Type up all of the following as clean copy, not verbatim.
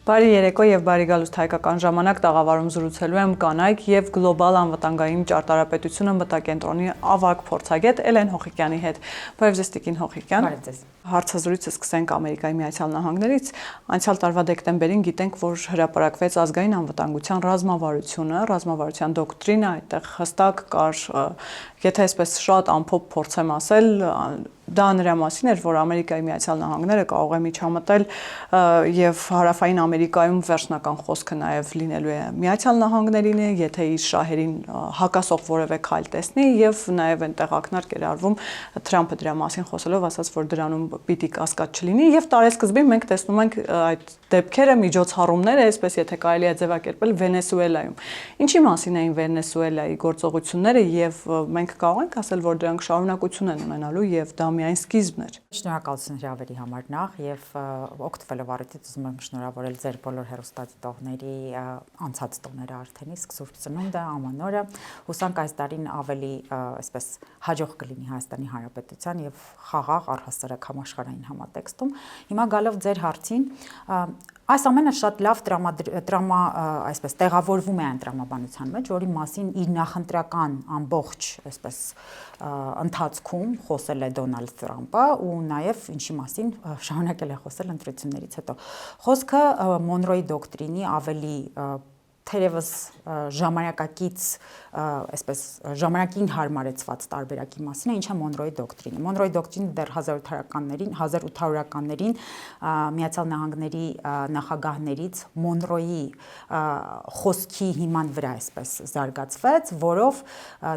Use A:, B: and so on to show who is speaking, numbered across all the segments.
A: Բարի երեկո եւ բարի գալուստ հայկական ժամանակ տաղավարում զրուցելու եմ կանայք եւ գլոբալ անվտանգային ճարտարապետությունը մտակենտրոնի ավագ փորձագետ Էլեն Հոխիկյանի հետ։ Բարև ձեզ Տիկին Հոխիկյան։
B: Բարև ձեզ։
A: Հարցազրույցը սկսենք Ամերիկայի Միացյալ Նահանգներից։ Անցյալ տարվա դեկտեմբերին գիտենք, որ հրապարակվեց ազգային անվտանգության ռազմավարության դոկտրինը, այդտեղ հստակ կար, եթե այսպես շատ ամփոփ փորձեմ ասել, դա նրա մասին էր, որ Ամերիկայի Միացյալ Նահանգները կարող է միջամտել եւ հարավային Ամերիկայում վերջնական խոսքը նաեւ լինելու է Միացյալ Նահանգներին, եթե իր շահերին հակասող որևէ քայլ տեսնի եւ նաեւ այնտեղ ակնարկ էր արվում Թրամփը դրա մասին խոսելով ասաց, որ դրանում պիտի կասկած չլինի եւ տարեսկզբին մենք տեսնում ենք այդ դեպքերը, միջոցառումները, այսպես եթե կարելի է ձևակերպել Վենեսուելայում։ Ինչի մասին էին Վենեսուելայի գործողությունները եւ մենք կարող ենք ասել, որ դրանք շարունակություն են ունենալու եւ դա միայն սկիզբն էր։
B: Շնորհակալություն հրավերի համար նախ եւ օգտվելով առիթից ուզում եմ շնորհավորել ձեր բոլոր հեռուստադիտողների անցած տոները արդեն իսկ Սուրբ Ծնունդը, Ամանորը։ Հուսանք այս տարին ավելի այսպես հաջող կլինի Հայաստանի Հանրապետության եւ խաղաղ առհասարակ համաշխարհային համատեքստում։ Հիմա գալով ձեր հարցին, այս ամենը շատ լավ այսպես տեղավորվում է այն տրամաբանության մեջ, որի մասին իր նախընտրական ամբողջ այսպես ընթացքում խոսել է Դոնալդ Թրամփը ու նաև ինչի մասին շարունակել է խոսել ընտրություններից հետո։ Խոսքը Մոնրոյի դոկտրինի ավելի թերևս ժամանակակից այսպես ժամանակին հարմարեցված տարբերակի մասին է, ինչը Մոնրոյի դոկտրինը։ Մոնրոյի դոկտրինը դեռ 1800-ականներին Միացյալ Նահանգների նախագահներից Մոնրոյի խոսքի հիման վրա այսպես զարգացվեց, որով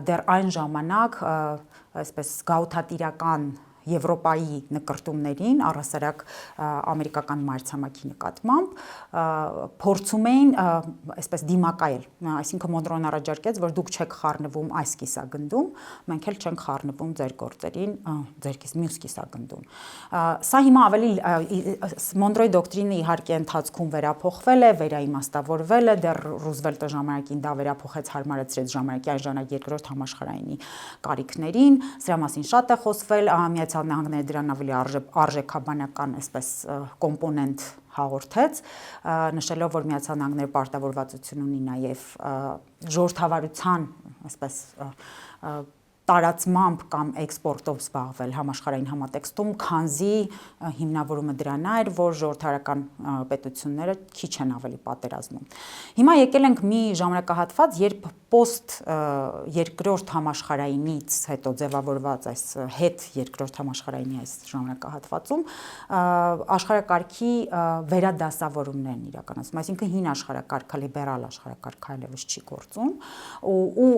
B: դեռ այն ժամանակ այսպես գաղութատիրական Եվրոպայի նկրտումներին առհասարակ ամերիկական մայրցամաքի նկատմամբ փորձում էին այսպես դիմակայել, այսինքն Մոնրոն առաջարկեց, որ դուք չեք խառնվում այս կիսագնդում, մենք էլ չենք խառնվում ձեր գործերին, ձեր մյուս կիսագնդում։ Սա հիմա ավելի Մոնրոյի դոկտրինը իհարկե ընթացքում վերափոխվել է, վերաիմաստավորվել է, դեռ Ռուզվելտը ժամանակին դա վերափոխեց, հարմարեցրեց ժամանակի այն ժամանակ երկրորդ համաշխարհայինի կարիքներին, սրա մասին շատ է խոսվել, Միացյալ Նահանգները դրան ավելի արժեքաբանական այսպես կոմպոնենտ հաղորդեց, նշելով, որ Միացյալ Նահանգները պարտավորվածություն ունի նաև ժողովրդավարության այսպես տարածմամբ կամ էքսպորտով զբաղվել համաշխարհային համատեքստում, քանզի հիմնավորումը դրան էր, որ ժողովրդարական պետությունները քիչ են ավելի պատերազմում։ Հիմա եկել ենք մի ժամանակահատված, երբ post երկրորդ համաշխարհայինից հետո ձևավորված այս հետ երկրորդ համաշխարհայինի այս ժամանակահատվածում աշխարհակարգի վերադասավորումներն իրականացում, այսինքն հին աշխարհակարգը, լիբերալ աշխարհակարգը այլևս չի գործում ու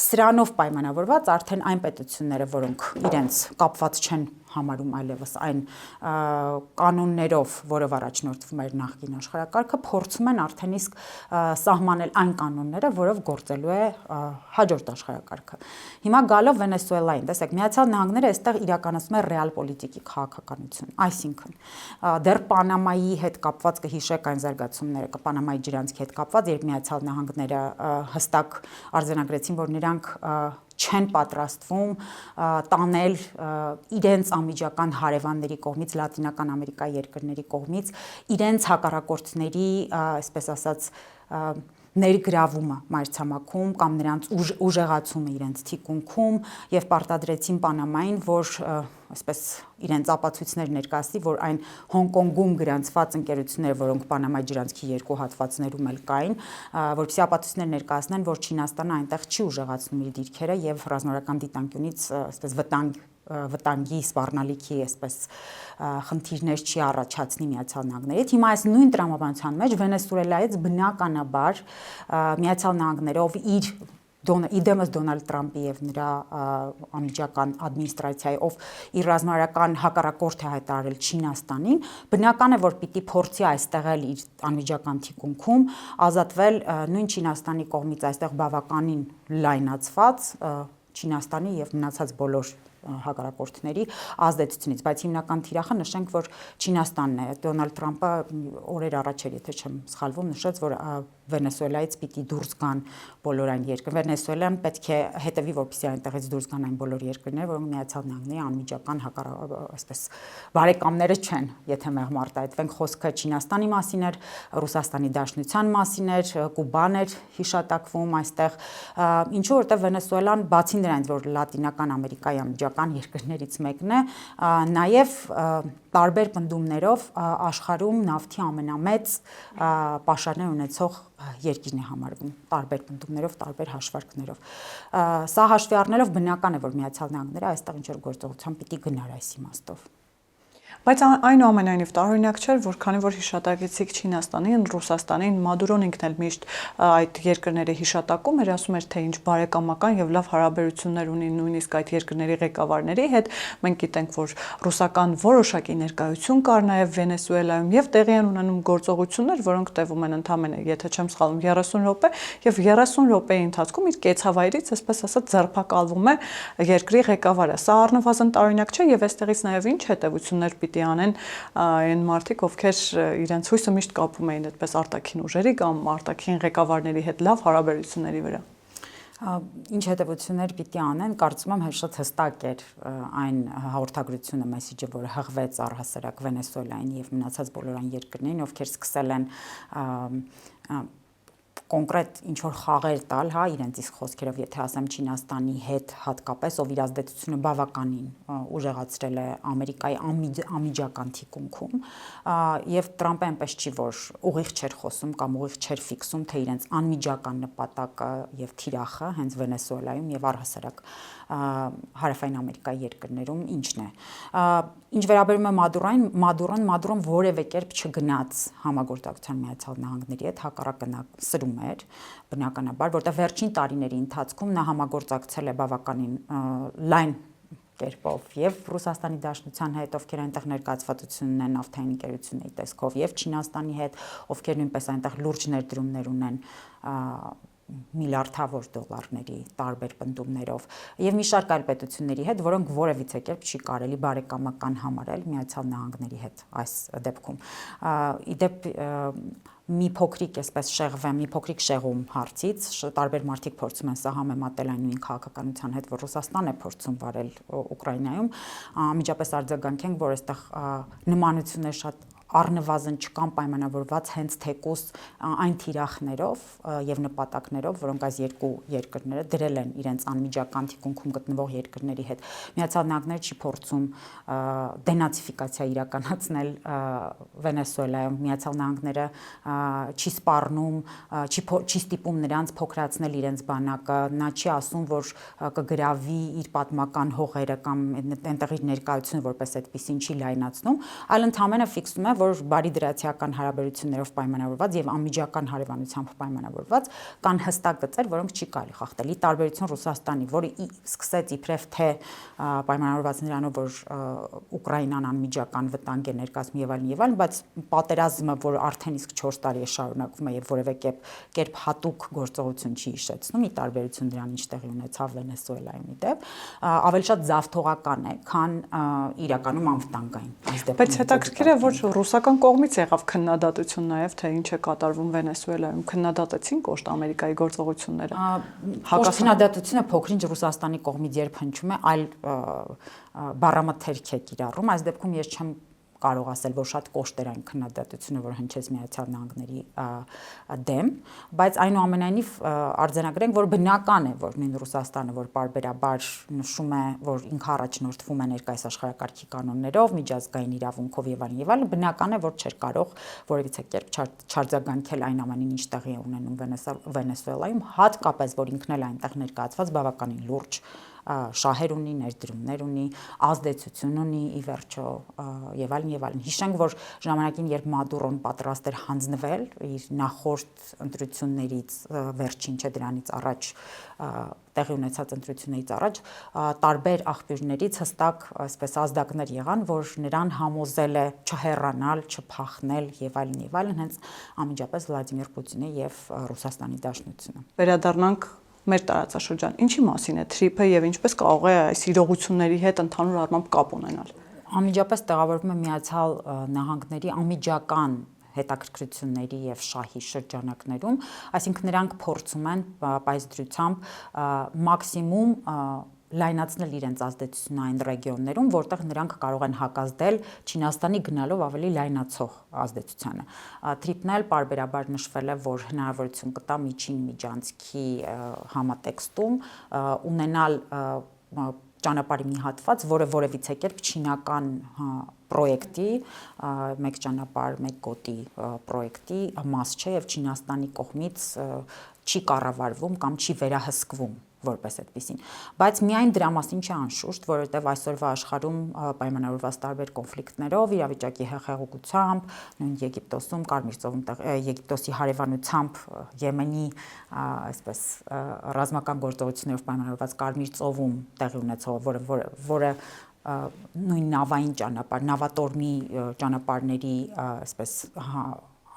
B: սրանով պայմանավորված արդեն այն պետությունները, որոնք իրենց կապված չեն համարում այլևս այն կանոններով, որով առաջնորդվում էր նախկին աշխարհակարգը, փորձում են արդեն իսկ սահմանել այն կանոնները, որով գործելու է հաջորդ աշխարհակարգը։ Հիմա գալով Վենեսուելային, տեսեք, Միացյալ Նահանգները այստեղ իրականացնում է ռեալ պոլիտիկի քաղաքականություն, այսինքն դեռ Պանամայի հետ կապված կհիշեք այն զարգացումները, Պանամայի ջրանցքի հետ կապված, երբ Միացյալ Նահանգները հստակ արձանագրեցին, որ նրանք չեն պատրաստվում տանել իրենց անմիջական հարևանների կողմից, Լատինական Ամերիկայի երկրների կողմից իրենց հակառակորդների, այսպես ասած, ներգրավումը մայրցամաքում կամ նրանց ուժեղացումը իրենց թիկունքում եւ պարտադրեցին Պանամային, որ այսպես իրենց ապացույցներ ներկայացնի, որ այն Հոնկոնգում գրանցված ընկերությունները, որոնք Պանամայի ջրանցքի երկու հատվածներում էլ կային, որպեսզի ապացույցներ ներկայացնեն, որ Չինաստանը այնտեղ չի ուժեղացնում իր դիրքերը եւ ռազմական դիտանկյունից այսպես վտանգի սպառնալիքի այսպես խնդիրներ չի առաջացնի Միացյալ Նահանգներից։ Հիմա այս նույն տրամաբանության մեջ Վենեսուելայից բնականաբար Միացյալ Նահանգները, ով իդեմս Դոնալդ Թրամփի եւ նրա անմիջական ադմինիստրացիայի, ով իր ռազմավարական հակառակորդ է հայտարարել Չինաստանին, բնական է, որ պիտի փորձի այստեղ էլ իր անմիջական թիկունքում ազատվել նույն Չինաստանի կողմից այստեղ բավականին լայնացված Չինաստանի եւ մնացած բոլոր հակառակորդների ազդեցությունից, բայց հիմնական թիրախը նշենք, որ Չինաստանն է, Դոնալդ Թրամփը օրեր առաջ էր, եթե չեմ սխալվում, նշեց, որ Վենեսուելայից պիտի դուրս գան բոլոր այն երկրներ։ Վենեսուելան պետք է հետևի, որպեսզի այնտեղից դուրս գան այն բոլոր երկրներ, որոնք Միացյալ Նահանգների անմիջական այսպես բարեկամները չեն, եթե մեղմ արտահայտվենք, խոսքը Չինաստանի մասին էր, Ռուսաստանի Դաշնության մասին էր, Կուբան էր հիշատակվում այստեղ, ինչու որտեղ Վենեսուելան բացի նրանից, որ Լատինական Ամերիկայի անմիջական երկրներից մեկն է, նաև տարբեր պնդումներով աշխարհում նավթի ամենամեծ պաշարներ ունեցող երկիրն է համարվում, տարբեր պնդումներով, տարբեր հաշվարկներով։ Սա հաշվի առնելով բնական է, որ Միացյալ Նահանգները այստեղ ինչ-որ գործողության պիտի գնար այս իմաստով։
A: Բայց այնուամենայնիվ տարօրինակ չէր, որ քանի որ հիշատակեցիք Չինաստանին, Ռուսաստանին, Մադուրոն ինքն էլ միշտ այդ երկրների հիշատակում էր, ասում էր, թե ինչ բարեկամական եւ լավ հարաբերություններ ունի նույնիսկ այդ երկրների ղեկավարների հետ։ Մենք գիտենք, որ ռուսական որոշակի ներկայություն կար նաեւ Վենեսուելայում եւ տեղի են ունենում գործողություններ, որոնք տևում են ընդամենը, եթե չեմ սխալվում, 30 րոպե եւ 30 րոպեի ընթացքում իր կեցավայրից, այսպես ասած, ձերբակալվում է երկրի ղեկավարը։ Սա առնվազն տարօրինակ չէ եւ այստեղից նաեւ ինչ հետեւություններ պիտի անեն այն մարդիկ, ովքեր իրենց հույսը միշտ կապում էին այդպես արտաքին ուժերի կամ արտաքին ղեկավարների հետ լավ հարաբերությունների վրա։
B: Ինչ հետևություններ պիտի անեն, կարծում եմ շատ հստակ էր այն հաղորդագրությունը, մեսիջը, որը հղվեց առհասարակ Վենեսուելային եւ մնացած բոլոր այն երկրներին, ովքեր սկսել են կոնկրետ ինչ-որ խաղեր տալ, հա, իրենց իսկ խոսքերով, եթե ասեմ Չինաստանի հետ հատկապես, ով իր ազդեցությունը բավականին ուժեղացրել է Ամերիկայի անմիջական թիկունքում, եւ Տրամպը այնպես չի, որ ուղիղ չէր խոսում կամ ուղիղ չէր ֆիքսում, թե իրենց անմիջական նպատակը եւ թիրախը հենց Վենեսուելայում եւ առհասարակ հարավային Ամերիկայի երկրներում ինչն է։ Ինչ վերաբերում է Մադուրոն որևէ կերպ չգնաց համագործակցության Միացյալ Նահանգների հետ, հակառակը նա սրում էր, բնականաբար, որտեղ վերջին տարիների ընթացքում նա համագործակցել է բավականին լայն կերպով եւ Ռուսաստանի Դաշնության հետ, ովքեր այնտեղ ներկայացվածություն ունեն նավթային ընկերությունների տեսքով, եւ Չինաստանի հետ, ովքեր նույնպես այնտեղ լուրջ ներդրումներ ունեն միլիարդավոր դոլարների տարբեր պնդումներով եւ մի շարք այլ պետությունների հետ, որոնք որևիցե կերպ չի կարելի բարեկամական համարել Միացյալ Նահանգների հետ այս դեպքում։ Իդեպ մի փոքրիկ այսպես շեղվեմ, մի փոքրիկ շեղում հարցից, տարբեր մարդիկ փորձում են սա համեմատել այն նույն քաղաքականության հետ, որ Ռուսաստանն է փորձում վարել Ուկրաինայում, անմիջապես արձագանքենք, որ այստեղ նմանություններ շատ առնվազն չկան պայմանավորված հենց թեկուս այն թիրախներով եւ նպատակներով, որոնք այս երկու երկրները դրել են իրենց անմիջական թիկունքում գտնվող երկրների հետ։ Միացյալ Նահանգները չի փորձում դենացիֆիկացիա իրականացնել Վենեսուելայում, Միացյալ Նահանգները չի սպառնում, չի ստիպում նրանց փոքրացնել իրենց բանակը, նա չի ասում, որ կգրավի իր պատմական հողերը կամ այնտեղ իր ներկայությունը որպես այդպեսին չի լայնացնում, այլ ընդհանրապես ֆիքսում է, որ բարի դրացիական հարաբերություններով պայմանավորված եւ անմիջական հարևանությամբ պայմանավորված կան հստակ գծեր, որոնք չի կարելի խախտել։ Ի տարբերություն Ռուսաստանի, որը սկսեց իբրև թե պայմանավորված նրանով, որ Ուկրաինան անմիջական վտանգ է ներկայացնում եւ այլն, բայց պատերազմը, որ արդեն իսկ 4 տարի է շարունակվում է եւ որևէ կերպ հատուկ գործողություն չի հիշեցնում, ի տարբերություն դրան, ինչ տեղի ունեցավ Վենեսուելայում իդեպ, ավելի շատ զավթողական է, քան իրականում անվտանգային։
A: Բայց հետաքրքիր է, որ ռուսական կողմից եղավ քննադատություն նաև, թե ինչ է կատարվում Վենեսուելայում, քննադատեցին կոշտ Ամերիկայի գործողությունները։
B: Քննադատությունը փոքրինչ Ռուսաստանի կողմից երբ հնչում է, այլ բառամթերք է կիրառում, այս դեպքում ես չեմ կարող ասել, որ շատ կոշտ էր այն քննադատությունը, որ հնչեց Միացյալ Նահանգների դեմ, բայց այնուամենայնիվ արձանագրենք, որ բնական է, որ նույն Ռուսաստանը, որ պարբերաբար նշում է, որ ինքը առաջնորդվում է ներկայիս աշխարհակարգի կանոններով, միջազգային իրավունքով եւ այլն, բնական է, որ չէր կարող որևիցե կերպ չարձագանքել այն ամենին, ինչ տեղի է ունենում Վենեսուելայում, հատկապես որ ինքն էլ այնտեղ ներկայացված բավականին լուրջ շահեր ունի, ներդրումներ ունի, ազդեցություն ունի ի վերջո եւ այլն։ Հիշենք, որ ժամանակին, երբ Մադուրոն պատրաստ էր հանձնվել իր նախորդ ընտրություններից վերջին, չէ, դրանից առաջ տեղի ունեցած ընտրություններից առաջ, տարբեր աղբյուրներից հստակ այսպես ազդակներ եղան, որ նրան համոզել է չհեռանալ, չփախնել եւ այլն, հենց անմիջապես Վլադիմիր Պուտինը եւ Ռուսաստանի Դաշնությունը։
A: Վերադառնանք մեր տարածաշրջան, ինչի մասին է թրիփը եւ ինչպես կարող է այս իրողությունների հետ ընդհանուր առմամբ կապ ունենալ։
B: Անմիջապես տեղավորվում է Միացյալ Նահանգների անմիջական հետաքրքրությունների եւ շահի շրջանակներում, այսինքն նրանք փորձում են պայծ դրությամբ մաքսիմում լայնացնել իրենց ազդեցությունը այն ռեգիոններում, որտեղ նրանք կարող են հակազդել Չինաստանի գնալով ավելի լայնացող ազդեցությանը։ Թրիպն էլ պարբերաբար նշվել է, որ հնարավորություն կտա միջին միջանցքի համատեքստում ունենալ ճանապարհի մի հատված, որը որևիցե կերպ չինական պրոյեկտի, մեկ ճանապարհ, մեկ գոտի պրոյեկտի մաս չէ եւ Չինաստանի կողմից չի կառավարվում կամ չի վերահսկվում որպես այդպեսին, բայց միայն դրա մասին չի անշուշտ, որովհետև այսօրվա աշխարհում պայմանավորված տարբեր կոնֆլիկտներով, իրավիճակի հեղեղությունությամբ, նույն Եգիպտոսում, Կարմիր ծովում, Եգիպտոսի հարևանությամբ, Եմենի, այսպես ռազմական գործողություններով պայմանավորված Կարմիր ծովում տեղի ունեցող, որը նույն նավային ճանապարհ, նավատորմի ճանապարհների, այսպես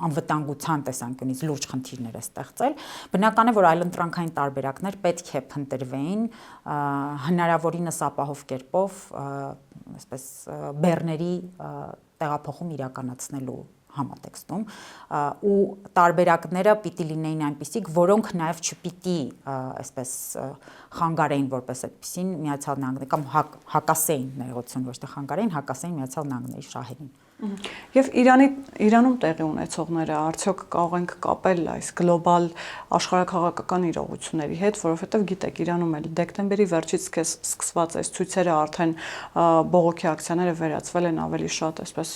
B: անվտանգության տեսանկյունից լուրջ խնդիրներ է ստեղծել, բնական է, որ այլընտրանքային տարբերակներ պետք է փնտրվեին հնարավորինս ապահով կերպով, այսպես բեռների տեղափոխում իրականացնելու համատեքստում ու տարբերակները պիտի լինեին այնպիսիք, որոնք նաև չպիտի այսպես խանգարեին որպես այդպեսին Միացյալ Նահանգների կամ հակասեին ներողություն ոչ թե խանգարեին, հակասեին Միացյալ Նահանգների շահերին։
A: Եվ Իրանում տեղի ունեցողները արդյոք կարող ենք կապել այս գլոբալ աշխարհաքաղաքական իրողությունների հետ, որովհետև գիտեք, Իրանում էլ դեկտեմբերի վերջից սկսված այս ցույցերը արդեն բողոքի ակցիաները վերածվել են ավելի շատ այսպես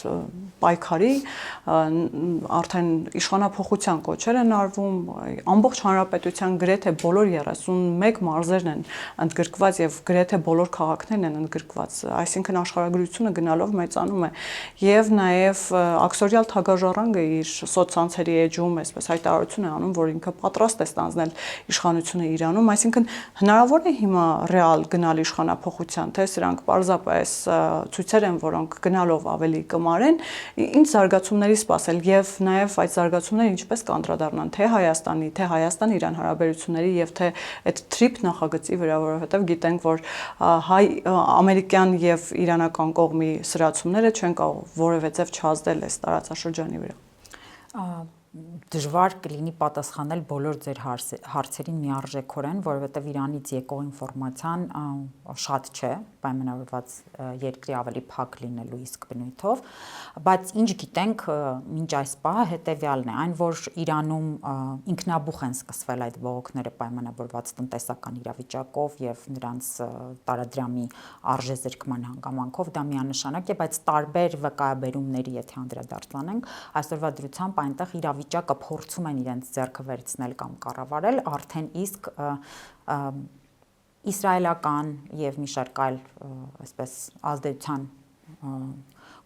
A: պայքարի, արդեն իշխանափոխության կոչեր են արվում, ամբողջ հանրապետության գրեթե բոլոր 31 մարզերն են ընդգրկված եւ գրեթե բոլոր քաղաքներն են ընդգրկված, այսինքն աշխարհագրությունը գնալով մեծանում է եւ նաև աքսորիալ թագաժառանգը իր սոցցանցերի էջում այսպես հայտարարություն է անում, որ ինքը պատրաստ է ստանձնել իշխանությունը Իրանում, այսինքն հնարավոր է հիմա ռեալ գնալ իշխանափոխության, թե սրանք պարզապես ցույցեր են, որոնք գնալով ավելի կմարեն, ինչ զարգացումների սպասել եւ նաև այդ զարգացումները ինչպես կանդրադառնան թե Հայաստանի, թե Հայաստան-Իրան հարաբերությունների եւ թե այդ TRIP նախագծի վրա, որովհետեւ գիտենք, որ հայ ամերիկյան եւ իրանական կողմի սրացումները չեն կարող որևէցև չազդել այս տարածաշրջանի վրա։
B: Դժվար կլինի պատասխանել բոլոր ձեր հարցերին միարժեքորեն, որովհետև Իրանից եկող ինֆորմացիան շատ չէ, պայմանավորված երկրի ավելի փակ լինելու իսկ բնույթով, բայց ինչ գիտենք մինչ այս պահը հետևյալն է, այն որ Իրանում ինքնաբուխ են սկսվել այդ բողոքները պայմանավորված տնտեսական իրավիճակով եւ նրանց տարադրամի արժեզրկման հանգամանքով, դա միանշանակ է, բայց տարբեր վկայաբերումների, եթե անդրադարձանենք, այսօրվա դրությամբ այնտեղ իրավիճակը փորձում են իրենց ձեռքը վերցնել կամ կառավարել, արդեն իսկ իսրայելական եւ մի շարք այլ այսպես ազդեցության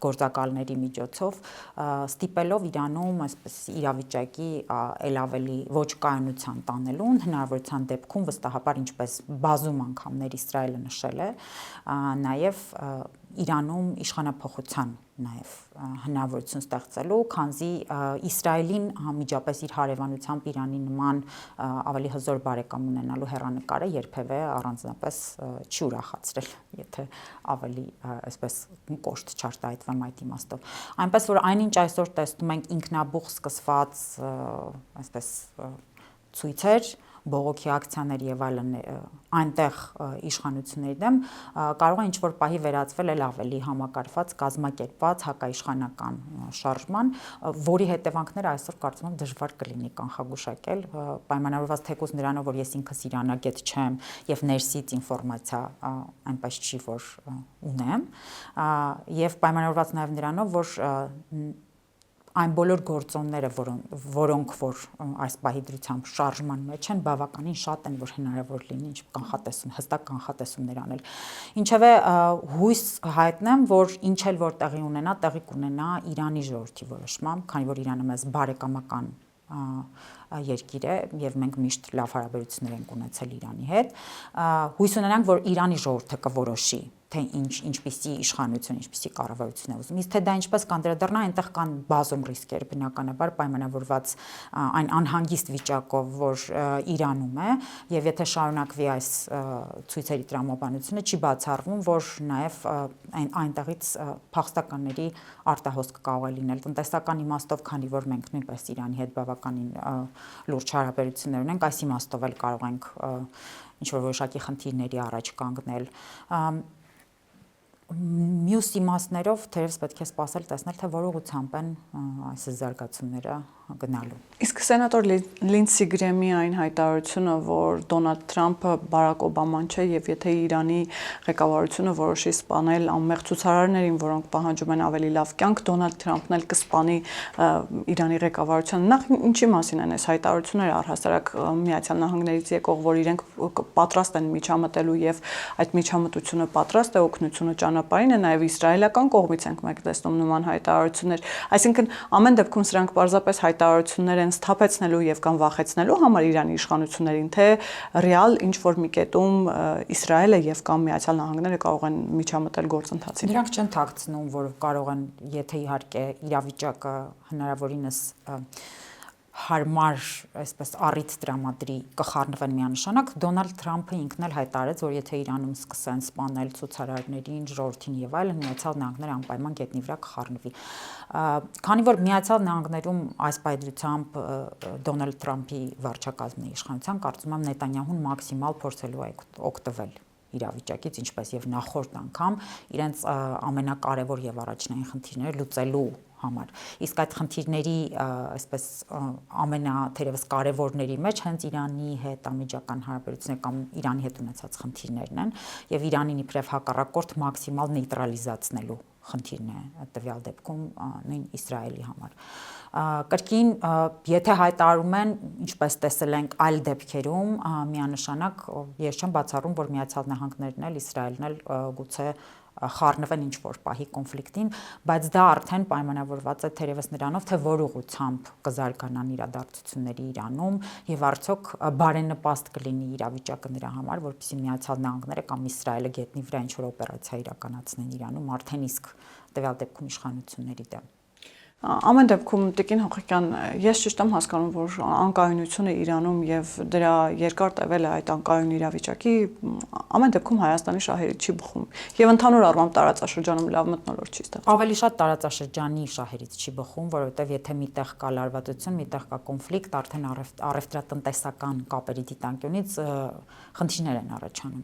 B: գործակալների միջոցով ստիպելով Իրանում այսպես իրավիճակի ել ավելի ոչ կայունության տանելուն, հնարավորության դեպքում վստահաբար ինչպես բազում անգամներ Իսրայելը նշել է, նաև Իրանում իշխանափոխության նաև հնարավորություն ստեղծելու, քանզի Իսրայելին միջապես իր հարևանությամբ Իրանի նման ավելի հզոր բարեկամ ունենալու հեռանկարը երբևէ առանձնապես չի ուրախացրել, եթե ավելի այսպես կոշտ չարտահայտվեմ այդ իմաստով։ Այնպես որ այնինչ այսօր տեսնում ենք ինքնաբուխ սկսված այսպես ցույցեր, բողոքի ակցիաներ եւ այլն այնտեղ իշխանությունների դեմ կարող է ինչ-որ պահի վերածվել էլ ավելի համակարգված, կազմակերպված հակաիշխանական շարժման, որի հետևանքները այսօր կարծում եմ դժվար կլինի կանխագուշակել, պայմանավորված թեկուզ նրանով, որ ես ինքս իրանագետ չեմ եւ ներսից ինֆորմացիա այնպես չի, որ ունեմ, եւ պայմանավորված նաեւ նրանով, որ այն բոլոր գործոնները, որոնք որ այս պահի դրությամբ շարժման մեջ են, բավականին շատ են, որ հնարավոր լինի ինչ կանխատեսում, հստակ կանխատեսումներ անել։ Ինչևէ հույս հայտնեմ, որ ինչ էլ որ տեղի ունենա, տեղի կունենա Իրանի ժողովրդի որոշմամբ, քանի որ Իրանը մեզ բարեկամական երկիր է եւ մենք միշտ լավ հարաբերություններ ենք ունեցել Իրանի հետ, հույս ունենանք, որ Իրանի ժողովուրդը կորոշի, թե ինչպիսի իշխանություն, ինչպիսի կառավարություն է ուզում։ Իսկ թե դա ինչպես կանդրադառնա, այնտեղ կան բազում ռիսկեր, բնականաբար պայմանավորված այն անհանգիստ վիճակով, որ Իրանում է, եւ եթե շարունակվի այս ցույցերի տրամաբանությունը, չի բացառվում, որ նաեւ այնտեղից փախստականների արտահոսք կարող է լինել տնտեսական իմաստով, քանի որ մենք նույնպես Իրանի հետ բավականին լուրջ հարաբերություններ ունենք, այս իմաստով էլ կարող ենք ինչ-որ որոշակի խնդիրների առաջ կանգնել։ Մյուս իմաստներով թերևս պետք է սպասել տեսնել, թե որ ուղղությամբ են այս զարգացումները գնալու։
A: Իսկ սենատոր Լինդսի Գրեմի այն հայտարարությունը, որ Դոնալդ Թրամփը Բարակ Օբաման չէ եւ եթե Իրանի ղեկավարությունը որոշի սպանել անմեղ ցուցարարներին, որոնք պահանջում են ավելի լավ կյանք, Դոնալդ Թրամփն էլ կսպանի Իրանի ղեկավարությունը։ Նախ ինչի մասին են այս հայտարարությունները առհասարակ Միացյալ Նահանգներից եկող, որ իրենք պատրաստ են միջամտելու եւ այդ միջամտությունը պատրաստ է օգնությունը ճանապարհին է, նաեւ իսրայելական կողմից ենք մենք տեսնում նման հայտարարություններ։ Այսինքն ամեն դեպքում սրանք պարզապես հայտարարություններ են սթափեցնելու եւ կամ վախեցնելու համար Իրանի իշխանություններին, թե ռեալ ինչ որ մի կետում Իսրայելը եւ կամ Միացյալ Նահանգները կարող են միջամտել գործընթացին։
B: Նրանք չեն թաքցնում, որ կարող են, եթե իհարկե իրավիճակը հնարավորինս հարմար, այսպես առիթ տրամադրի, կխառնվեն միանշանակ, Դոնալդ Թրամփը ինքն էլ հայտարարեց, որ եթե Իրանում սկսեն սպանել ցուցարարներին, ժողովրդին եւ այլն, Միացյալ Նահանգները անպայման գետնի վրա կխառնվի։ Քանի որ Միացյալ Նահանգներում այս պայծրությամբ Դոնալդ Թրամփի վարչակազմի իշխանության կարծում եմ Նետանյահուն մաքսիմալ փորձելու է օգտվել իրավիճակից, ինչպես եւ նախորդ անգամ իրենց ամենակարևոր եւ առաջնային խնդիրները լուծելու համար։ Իսկ այդ խնդիրների այսպես ամենաթերևս կարևորների մեջ հենց Իրանի հետ անմիջական հարաբերություններ կամ Իրանի հետ ունեցած խնդիրներն են եւ Իրանին իբրև հակառակորդ մաքսիմալ նեյտրալիզացնելու խնդիրն է տվյալ դեպքում նույն Իսրայելի համար։ Կրկին, եթե հայտարարում են, ինչպես տեսել ենք այլ դեպքերում, միանշանակ ես չեմ բացառում, որ Միացյալ Նահանգներն էլ Իսրայելն էլ գուցե խառնվեն ինչ-որ պահի կոնֆլիկտին, բայց դա արդեն պայմանավորված է թերևս նրանով, թե որ ուղղությամբ կզարգանան իրադարձությունները Իրանում եւ արդյոք բարենպաստ կլինի իրավիճակը նրա համար, որպեսզի Միացյալ Նահանգները կամ Իսրայելը գետնի վրա ինչ-որ օպերացիա իրականացնեն Իրանում, արդեն իսկ տվյալ դեպքում իշխանությունների դեմ։
A: Ամեն դեպքում Տիկին Հողիկյան, ես ճիշտ եմ հասկանում, որ անկայունությունը Իրանում եւ դրա երկար տևելը այդ անկայուն իրավիճակի ամեն դեպքում Հայաստանի շահերից չի բխում եւ ընդհանուր առմամբ տարածաշրջանում լավ մթնոլորտ չի ստեղծվում։
B: Ավելի շատ տարածաշրջանի շահերից չի բխում, որովհետեւ եթե միտեղ կա լարվածություն, միտեղ կա կոնֆլիկտ, արդեն առևտրատնտեսական կապերի դիտանկյունից խնդիրներ են առաջանում։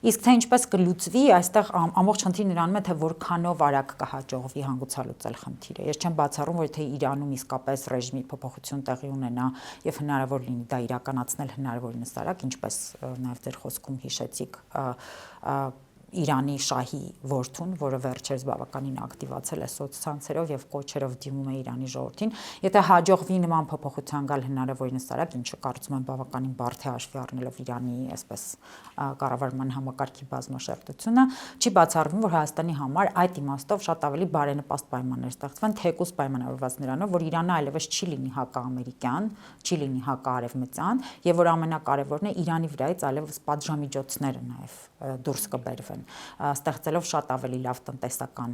B: Իսկ թե ինչպես կլուծվի, այստեղ ամբողջ խնդիրը նրանում է, թե որքանով արագ կհաջողվի հանգուցալուծել խնդիրը։ Ես չեմ բացառում, որ եթե Իրանում իսկապես ռեժիմի փոփոխություն տեղի ունենա եւ հնարավոր լինի դա իրականացնել հնարավորինս արագ, ինչպես նաեւ ձեր խոսքում հիշեցիք, Իրանի շահի որդուն, որը վերջերս բավականին ակտիվացել է սոցցանցերով եւ կոչերով դիմում է Իրանի ժողովրդին, եթե հաջողվի նման փոփոխության գալ հնարավորինս արագ, ինչը կարծում եմ բավականին բարդ է հաշվի առնելով Իրանի այսպես կառավարման համակարգի բազմաշերտությունը, չի բացառվում, որ Հայաստանի համար այդ իմաստով շատ ավելի բարենպաստ պայմաններ ստեղծվեն, թեկուզ պայմանավորված նրանով, որ Իրանը այլևս չի լինի հակաամերիկյան, չի լինի հակաարևմտյան եւ որ ամենակարևորն է Իրանի վրայից այլևս պատժամիջոցները նաեւ դուրս կբերվեն, ստեղծելով շատ ավելի լավ տնտեսական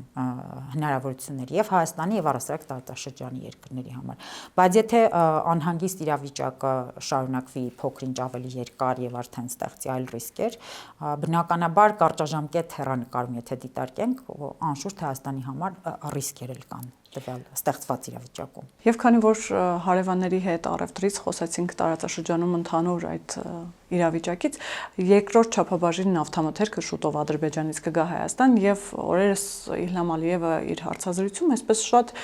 B: հնարավորություններ եւ Հայաստանի եւ առասարակ տարածաշրջանի երկրների համար։ Բայց եթե անհանգիստ իրավիճակը շարունակվի փոքր-ինչ ավելի երկար եւ արդեն ստեղծի այլ ռիսկեր, բնականաբար կարճաժամկետ հեռանկարում եթե դիտարկենք, անշուշտ Հայաստանի համար ռիսկեր էլ կան տվյալ ստեղծված իրավիճակում։
A: Եվ քանի որ հարևանների հետ առևտրից խոսեցինք տարածաշրջանում ընդհանուր այդ իրավիճակից, երկրորդ չափաբաժին նավթամթերքը շուտով Ադրբեջանից կգա Հայաստան եւ օրերս Իլհամ Ալիևը իր հարցազրույցում այսպես շատ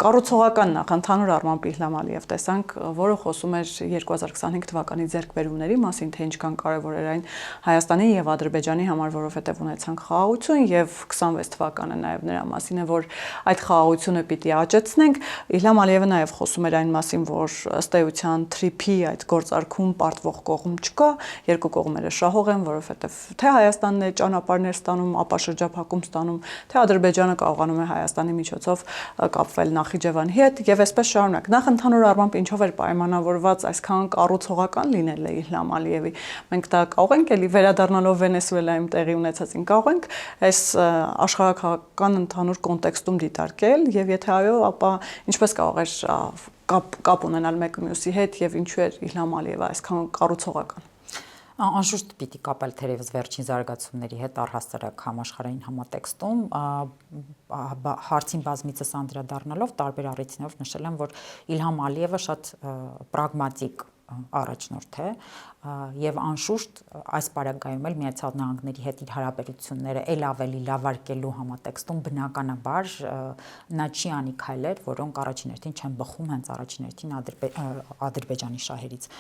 A: կառուցողական նախ ընդհանուր առմամբ Իլհամ Ալիև տեսանք, որը խոսում էր 2025 թվականի ձեռքբերումների մասին, թե ինչքան կարեւոր էր այն Հայաստանի եւ Ադրբեջանի համար, որովհետեւ ունեցանք խաղաղություն եւ 26 թվականը նաեւ նրա մասին է, որ այդ խաղաղությունը բնությունը պիտի աճեցնենք։ Իլհամ Ալիևը նաև խոսում էր այն մասին, որ ըստ էության TRIP-ի այդ գործարքում պարտվող կողմ չկա, երկու կողմերը շահող են, որովհետև թե Հայաստանն է ճանապարհներ ստանում, ապա շրջափակում ստանում, թե Ադրբեջանը կարողանում է Հայաստանի միջոցով կապվել Նախիջևանի հետ եւ այսպես շարունակ։ Նախ ընդհանուր առմամբ ինչով էր պայմանավորված այսքան կառուցողական լինելը Իլհամ Ալիևի։ Մենք դա կարող ենք էլի վերադառնալով Վենեսուելայում տեղի ունեցածին կարող ենք այս աշխարհակաղակական ընդհանուր կոնտեքստում դիտարկել եւ եթե այո, ապա ինչպես կարող է կապ ունենալ մեկը մյուսի հետ եւ ինչու է Իլհամ Ալիևը այսքան կառուցողական։
B: Անշուշտ պիտի կապել թերևս վերջին զարգացումների հետ առհասարակ համաշխարհային համատեքստում հարցին բազմիցս անդրադառնալով տարբեր առիթներով նշել եմ, որ Իլհամ Ալիևը շատ պրագմատիկ առաջնորդ է եւ անշուշտ այս պարագայում էլ Միացյալ Նահանգների հետ իր հարաբերությունները ել ավելի լավարկելու համատեքստում բնականաբար նա չի անի քայլեր, որոնք առաջին հերթին չեն բխում հենց առաջին հերթին Ադրբեջանի շահերից։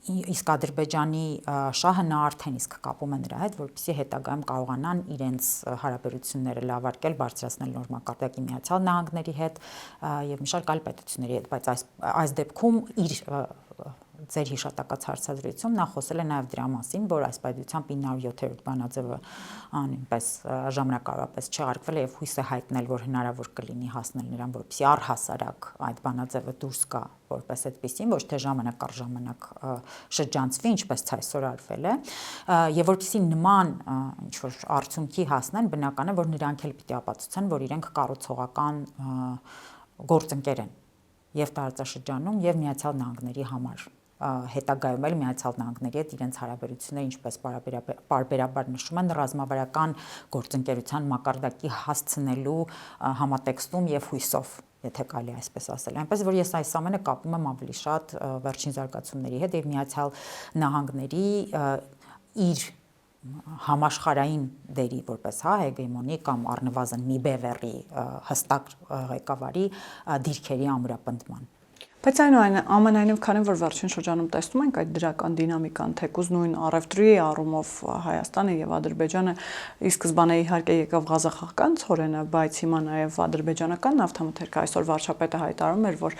B: Իսկ Ադրբեջանի շահը նա արդեն իսկ կապում է նրա հետ, որպեսզի հետագայում կարողանան իրենց հարաբերությունները լավարկել, բարձրացնել նոր մակարդակի Միացյալ Նահանգների հետ եւ մի շարք այլ պետությունների հետ, բայց այս դեպքում իր ձեր հիշատակած հարցադրույցում նա խոսել է նաև դրա մասին, որ այս պայծությամբ 907-րդ բանաձևը նույնպես ժամանակավորապես չեղարկվել է եւ հույս է հայտնել, որ հնարավոր կլինի հասնել նրան, որպեսզի առհասարակ այդ բանաձևը դուրս գա որպես այդպեսին, ոչ թե ժամանակ առ ժամանակ շրջանցվի, ինչպես այսօր արվել է, եւ որպեսզի նման ինչ որ արդյունքի հասնեն, բնական է, որ նրանք էլ պիտի ապացուցեն, որ իրենք կառուցողական գործընկեր են եւ տարածաշրջանում եւ Միացյալ Նահանգների համար հետագայում էլ Միացյալ Նահանգների հետ իրենց հարաբերությունները ինչպես պարբերաբար նշում են ռազմավարական գործընկերության մակարդակի հասցնելու համատեքստում եւ հույսով, եթե կարելի այսպես ասել։ Այնպես որ ես այս ամենը կապում եմ ավելի շատ վերջին զարգացումների հետ եւ Միացյալ Նահանգների իր համաշխարհային դերի որպես հեգեմոնի կամ առնվազն մի բևեռի հստակ ղեկավարի դիրքերի ամրապնդման։
A: Բայց ամենայնիվ քանի որ վերջին շրջանում տեսնում ենք այդ դրական դինամիկան, թեկուզ նույն առևտրի առումով Հայաստանը եւ Ադրբեջանը ի սկզբանե իհարկե եկավ ղազախաղական ցորենը, բայց հիմա նաեւ ադրբեջանական նավթամթերքը այսօր վարչապետը հայտարարում էր, որ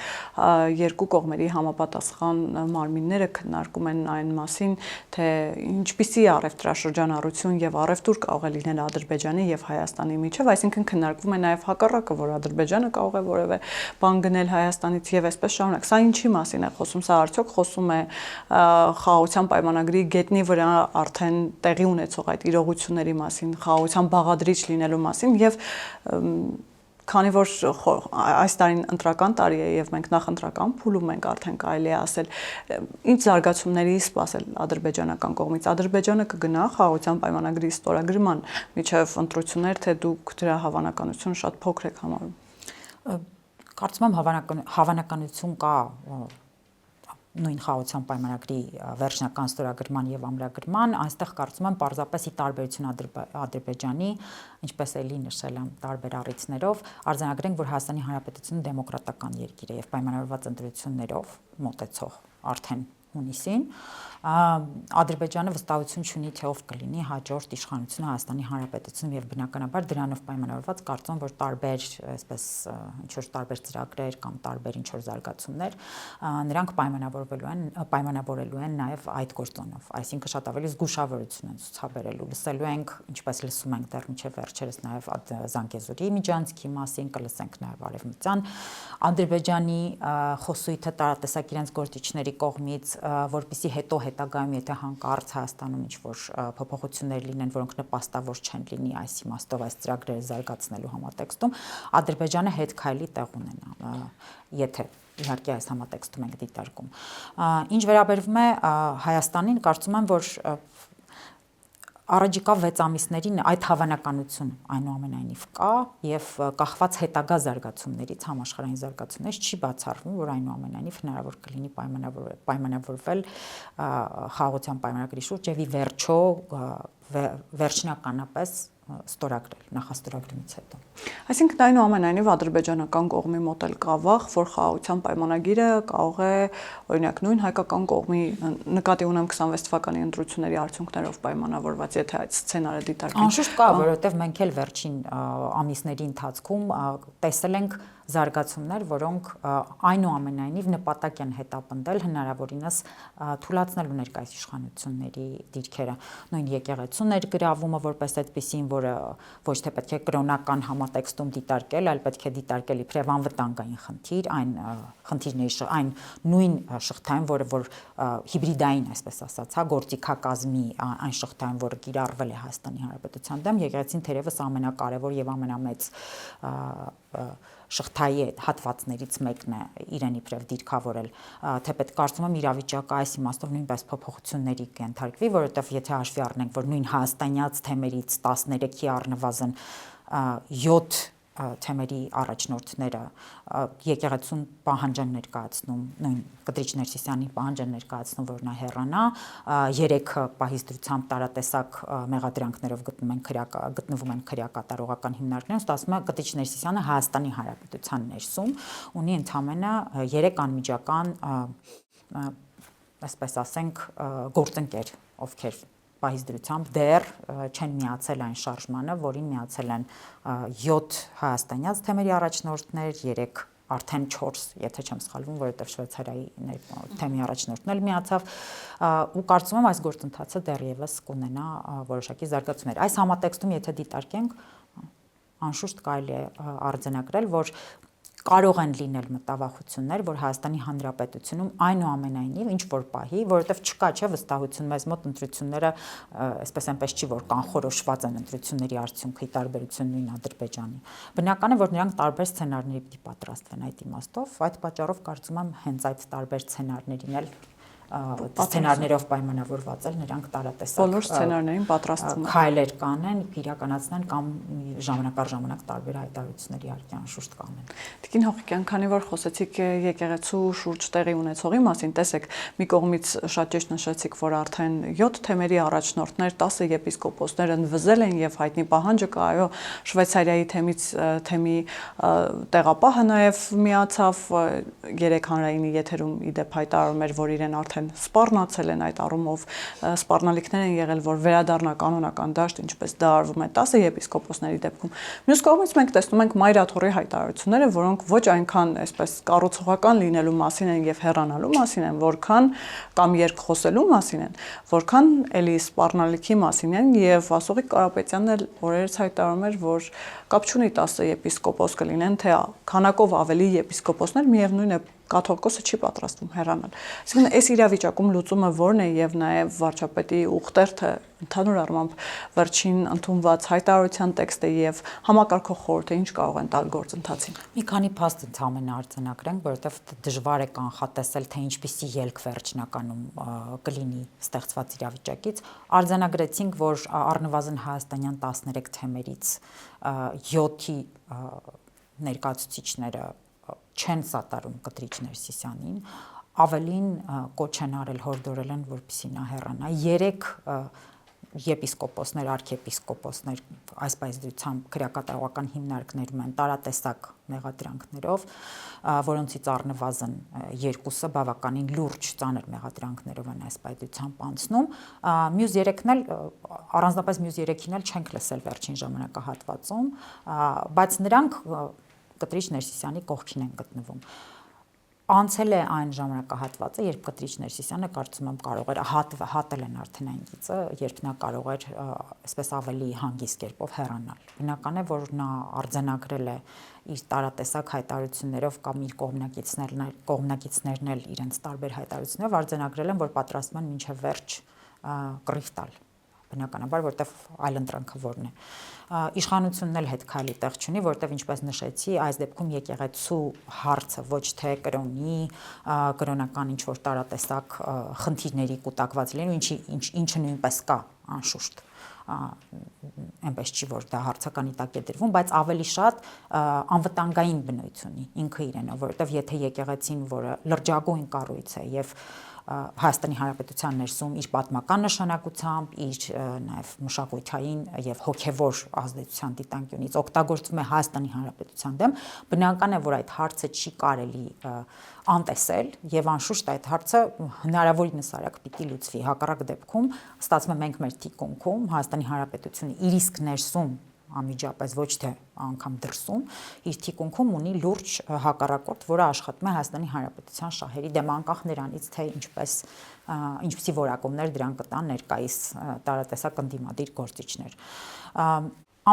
A: երկու կողմերի համապատասխան մարմինները քննարկում են այն մասին, թե ինչպիսի առևտրաշրջանառություն եւ առևտուր կարող է լինել Ադրբեջանի եւ Հայաստանի միջեւ, այսինքն քննարկվում է նաեւ հակառակը, որ Ադրբեջանը կարող է որևէ բան գնել Հայաստանից եւ այսպես Սա ինչի մասին է խոսում, սա արդյոք խոսում է խաղաղության պայմանագրի գետնի վրա արդեն տեղի ունեցող այդ իրողությունների մասին, խաղաղության բաղադրիչ լինելու մասին եւ քանի որ այս տարին ընտրական տարի է եւ մենք նախընտրական փուլում ենք արդեն կարելի է ասել ինչ զարգացումների սպասել ադրբեջանական կողմից Ադրբեջանը կգնա խաղաղության պայմանագրի ստորագրման միջև ընտրություններ թե դուք դրա հավանականությունը շատ փոքր եք համարում
B: Կարծում եմ հավանականություն կա նույն խաղաղության պայմանագրի վերջնական ստորագրման եւ ամրագրման, այստեղ կարծում եմ պարզապես ի տարբերություն Ադրբեջանի, ինչպես էլի նշել եմ տարբեր առիթներով, արձանագրենք, որ Հայաստանի Հանրապետությունը դեմոկրատական երկիր է եւ պայմանավորված ընտրություններով մոտեցող արդեն հունիսին Ադրբեջանը վստահություն չունի թե ով կլինի հաջորդ իշխանությունը Հայաստանի Հանրապետությունում եւ բնականաբար դրանով պայմանավորված կարծում որ տարբեր այսպես ինչ որ տարբեր ծրագրեր կամ տարբեր ինչ որ զարգացումներ նրանք պայմանավորելու են նաեւ այդ գործոնով այսինքն շատ ավելի զգուշավորություն են ցուցաբերելու լսելու ենք ինչպես լսում ենք դեռ մինչեւ վերջերս նաեւ Զանգեզուրի միջանցքի մասին կլսենք նաեւ արևմտյան Ադրբեջանի խոսույթը տարատեսակ իրենց գործիչների կողմից որպեսզի հետո հետագայում եթե հանկարծ Հայաստանում ինչ-որ փոփոխություններ լինեն, որոնք նպաստավոր չեն լինի այս իմաստով այս ծրագրերը զարգացնելու համատեքստում, Ադրբեջանը հետ քայլի տեղ ունենա, եթե իհարկե այս համատեքստում ենք դիտարկում։ Ինչ վերաբերվում է Հայաստանին, կարծում եմ, որ Առաջիկա 6 ամիսներին այդ հավանականությունը այնուամենայնիվ կա եւ կախված հետագա զարգացումներից, համաշխարհային զարգացումներից չի բացառվում, որ այնուամենայնիվ հնարավոր կլինի պայմանավորվել խաղաղության պայմանագրի շուրջ եւ ի վերջո վերջնականապես ստորագրել նախաստորագրումից հետո։
A: Այսինքն այնուամենայնիվ ադրբեջանական կողմի մոտ էլ կա վախ, որ խաղաղության պայմանագիրը կարող է օրինակ նույն հայկական կողմի նկատի ունեմ 26 թվականի ընտրությունների արդյունքներով պայմանավորված, եթե այդ սցենարը դիտարկենք։
B: Անշուշտ կա, որովհետև մենք էլ վերջին ամիսների ընթացքում տեսել ենք զարգացումներ, որոնք այնուամենայնիվ նպատակ են հետապնդել հնարավորինս թույլատնելու ներկայիս իշխանությունների դիրքերը։ Նույն եկեղեցու ներգրավումը որպես այդպեսին, որը ոչ թե պետք է կրոնական համատեքստում դիտարկել, այլ պետք է դիտարկել իբրև անվտանգային խնդիր, այն նույն շղթային, որ հիբրիդային, այսպես ասած, գործիքակազմի այն շղթային, որը կիրառվել է Հայաստանի Հանրապետության դեմ, եկեղեցին թերևս ամենակարևոր եւ ամենամեծ շղթայի հատվածներից մեկն է իրեն իբրև դիրքավորել, թեպետ կարծում եմ իրավիճակը այս իմաստով նույնպես փոփոխությունների կենթարկվի, որովհետև եթե հաշվի առնենք, որ նույն հայաստանյաց թեմերից 13-ի առնվազն 7 թեմերի առաջնորդները եկեղեցուն պահանջ են ներկայացնում, նույն Կտրիչ Ներսիսյանի պահանջ են ներկայացնում, որ նա հեռանա, 3 պահից դրությամբ տարատեսակ մեղադրանքներով գտնվում են քրեակատարողական հիմնարկներում, ասում է Կտրիչ Ներսիսյանը Հայաստանի Հանրապետության ներսում ունի ընդամենը 3 անմիջական, այսպես ասենք, գործընկեր, ովքեր պահից դրությամբ դեռ չեն միացել այն շարժմանը, որին միացել են 7 հայաստանյաց թեմերի առաջնորդներ, 3 արդեն 4, եթե չեմ սխալվում, որովհետև Շվեյցարիայի թեմի առաջնորդն էլ միացավ, ու կարծում եմ այս գործընթացը դեռևս կունենա որոշակի զարգացումներ։ Այս համատեքստում եթե դիտարկենք, անշուշտ կարելի է արձանագրել, որ կարող են լինել մտավախություններ, որ Հայաստանի Հանրապետությունում այնուամենայնիվ ինչ որ պահի, որովհետև չկա չէ վստահություն մեզ մոտ ընտրությունները, այսպես այնպես չի, որ կանխորոշված են ընտրությունների արդյունքի տարբերություն նույն Ադրբեջանի։ Բնական է, որ նրանք տարբեր սցենարների պիտի պատրաստվեն այդ իմաստով, այդ պատճառով կարծում եմ հենց այդ տարբեր սցենարներին էլ սցենարներով պայմանավորված էլ նրանք տարատեսակ
A: բոլոր սցենարներին պատրաստվում
B: քայլեր կանեն, իրականացնեն կամ ժամանակ առ ժամանակ տարբեր հայտարարությունների իհարկե անշուշտ կանեն։
A: Տիկին Հողիկյան, քանի որ խոսեցիք եկեղեցու շուրջ տեղի ունեցողի մասին, տեսեք, մի կողմից շատ ճիշտ նշեցիք, որ արդեն 7 թեմերի առաջնորդներ, 10 եպիսկոպոսներ ընդվզել են եւ հայտնի պահանջը կա, այո, Շվեյցարիայի թեմի տեղապահը նաեւ միացավ, 3 հանրայինի եթերում իդեպ հայտարարում էր, որ իրեն արդեն սպառնացել են այդ առումով, սպառնալիքներ են եղել, որ վերադառնա կանոնական դաշտ, ինչպես դա արվում է 10 եպիսկոպոսների դեպքում։ Մյուս կողմից մենք տեսնում ենք Մայրաթորի հայտարարությունները, որոնք ոչ այնքան այսպես կառուցողական լինելու մասին են եւ հեռանալու մասին են, որքան կամ երկխոսելու մասին են, որքան էլի սպառնալիքի մասին են, եւ Ասողիկ Կարապետյանն էլ օրերս հայտարարում էր, որ կապ չունի 10 եպիսկոպոս կլինեն, թե քանակով ավելի եպիսկոպոսներ, միևնույն է կաթողիկոսը չի պատրաստվում հեռանալ։ Այսինքն այս իրավիճակում լուծումը ո՞րն է եւ նաեւ վարչապետի ուխտերթը ընդհանուր առմամբ վերջին ընդունված հայտարարության տեքստը եւ համակարգող խորհուրդը ինչ կարող են տալ գործընթացին։
B: Մի քանի փաստ ընդհանրապես արձանագրենք, որովհետեւ դժվար է կանխատեսել, թե ինչպիսի ելք վերջնականում կլինի ստեղծված իրավիճակից։ Արձանագրեցինք, որ առնվազն հայաստանյան 13 թեմերից 7-ի ներկայացուցիչները չեն սատարում Կտրիչ Ներսիսյանին, ավելին կոչ են արել, հորդորել են, որպեսզի նա հեռանա։ 3 եպիսկոպոսներ, արքեպիսկոպոսներ այս պայծրությամբ քրեակատարողական հիմնարկներում են տարատեսակ մեղադրանքներով, որոնցից առնվազն 2-ը բավականին լուրջ ծանր մեղադրանքներով են այս պայծրությամբ անցնում։ Մյուս 3-ն էլ առանձնապես մյուս 3-ին էլ չենք լսել վերջին ժամանակահատվածում, բայց նրանք Կտրիչ Ներսիսյանի կողքին են գտնվում։ Անցել է այն ժամանակահատվածը, երբ Կտրիչ Ներսիսյանը կարծում եմ կարող էր հատել են արդեն այն գիծը, երբ նա կարող էր այսպես ավելի հանգիստ կերպով հեռանալ։ Բնական է, որ նա արձանագրել է իր տարատեսակ հայտարարություններով կամ իր կողմնակիցներն էլ իրենց տարբեր հայտարարություններով արձանագրել են, որ պատրաստվում են մինչև վերջ կռիվ տալ։ Բնականաբար, որտեվ այլընտրանքը որն է։ Իշխանությունն էլ հետ քայլի տեղ չունի, որտեվ ինչպես նշեցի, այս դեպքում եկեղեցու հարցը ոչ թե կրոնի, կրոնական ինչ որ տարատեսակ խնդիրների կուտակված լինելու, ինչը նույնպես կա, անշուշտ։ Այնպես չի, որ դա հարցականի տակ է դրվում, բայց ավելի շատ անվտանգային բնույթ ունի ինքը իրենով, որովհետև եթե եկեղեցին, որը լրջագույն կառույց է եւ Հայաստանի Հանրապետության ներսում իր պատմական նշանակությամբ, իր նաև մշակութային եւ հոգեվոր ազդեցության դիտանկյունից օգտագործվում է Հայաստանի Հանրապետության դեմ, բնական է, որ այդ հարցը չի կարելի անտեսել եւ անշուշտ այդ հարցը հնարավորինս արագ պիտի լուծվի։ Հակառակ դեպքում ստացվում է մենք մեր թիկունքում Հայաստանի Հանրապետությունը իր իսկ ներսում անմիջապես ոչ թե անգամ դրսում իր թիկունքում ունի լուրջ հակառակորդ, որը աշխատում է Հայաստանի Հանրապետության շահերի դեմ անկախ նրանից, թե ինչպիսի որակումներ դրան կտան ներկայիս տարատեսակ ընդդիմադիր գործիչներ։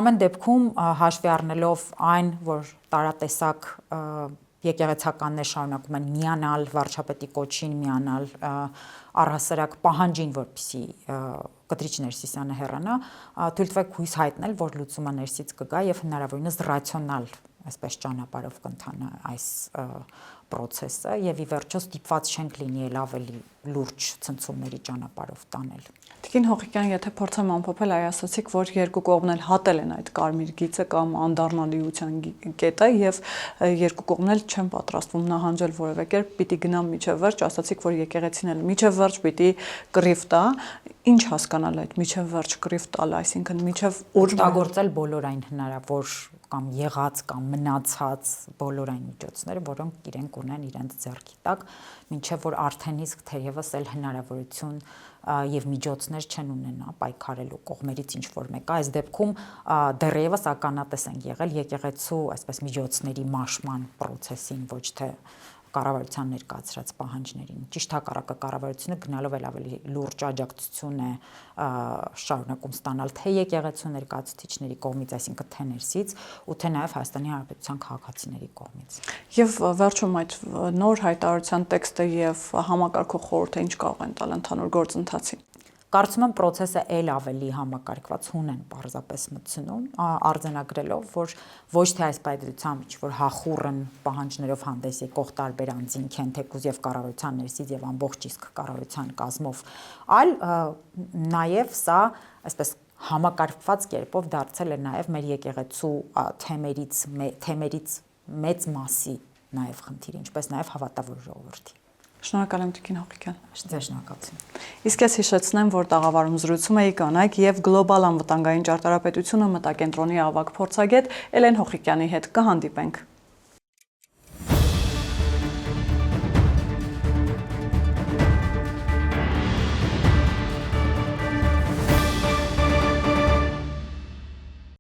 B: Ամեն դեպքում հաշվի առնելով այն, որ տարատեսակ եկեղեցականներ շարունակում են միանալ վարչապետի կոչին, միանալ առհասարակ պահանջին, որպեսզի կտրիչ Ներսիսյանը հեռանա, թույլ տվեք հույս հայտնել, որ լուծումը ներսից կգա եւ հնարավորինս ռացիոնալ այսպես ճանապարհով կընթանա այս process-ը եւ ի վերջո ստիպված չենք լինի էլ ավելի լուրջ ցնցումների ճանապարհով տանել։
A: Տիկին Հողիկյան, եթե փորձեմ ամփոփել, այ ասացիք, որ երկու կողմն էլ հատել են այդ կարմիր գիծը կամ անդառնալիության կետը եւ երկու կողմն էլ չեն պատրաստվում նահանջել որևէ կերպ, պիտի գնան միջև վերջ, ասացիք, որ եկեղեցին էլ միջև վերջ պիտի կռիվ տա։ Ինչ հասկանալ այդ միջև վերջ կռիվ տալ, այսինքն միջև
B: օգտագործել բոլոր այն հնարավոր կամ եղած կամ մնացած բոլոր այն միջոցները, որոնք իրենք ունեն իրենց ձեռքի տակ, մինչև որ արդեն իսկ թերևս էլ հնարավորություն եւ միջոցներ չեն ունենա պայքարելու կողմերից ինչ որ մեկը։ Այս դեպքում դեռևս ականատես են եղել եկեղեցու այսպես միջոցների մաշման process-ին, ոչ թե կառավարության ներկայացրած պահանջներին։ Ճիշտ հակառակը կառավարությունը գնալով էլ ավելի լուրջ աջակցություն է շարունակում ստանալ թե եկեղեցու ներկայացուցիչների կողմից, այսինքն թե ներսից, ու թե նաև Հայաստանի Հանրապետության քաղաքացիների կողմից։
A: Եվ վերջում այդ նոր հայտարարության տեքստը եւ համակարգող խորհուրդը ինչ կարող են տալ ընդհանուր գործընթացին։
B: Կարծում եմ process-ը ել ավելի համակարգված հուն են պարզապես մտցնում, արձանագրելով, որ ոչ թե այս պայծրությամբ ինչ-որ հախուռն պահանջներով հանդես եկող տարբեր անձինք են, թեկուզ եւ կառավարության ներսից եւ ամբողջ իսկ կառավարության կազմով, այլ նաեւ սա այսպես համակարգված կերպով դարձել է նաեւ մեր եկեղեցու թեմերից մեծ մասի նաեւ խնդիր, ինչպես նաեւ հավատավոր ժողովրդի։
A: Շնորհակալ եմ Տիկին Հողիկյան։
B: Շնորհակալություն։
A: Իսկ ես հիշեցնեմ, որ տաղավարում զրուցում էի կանայք եւ գլոբալ անվտանգային ճարտարապետությունը մտակենտրոնի ավագ փորձագետ Էլեն Հողիկյանի հետ։ Կհանդիպենք։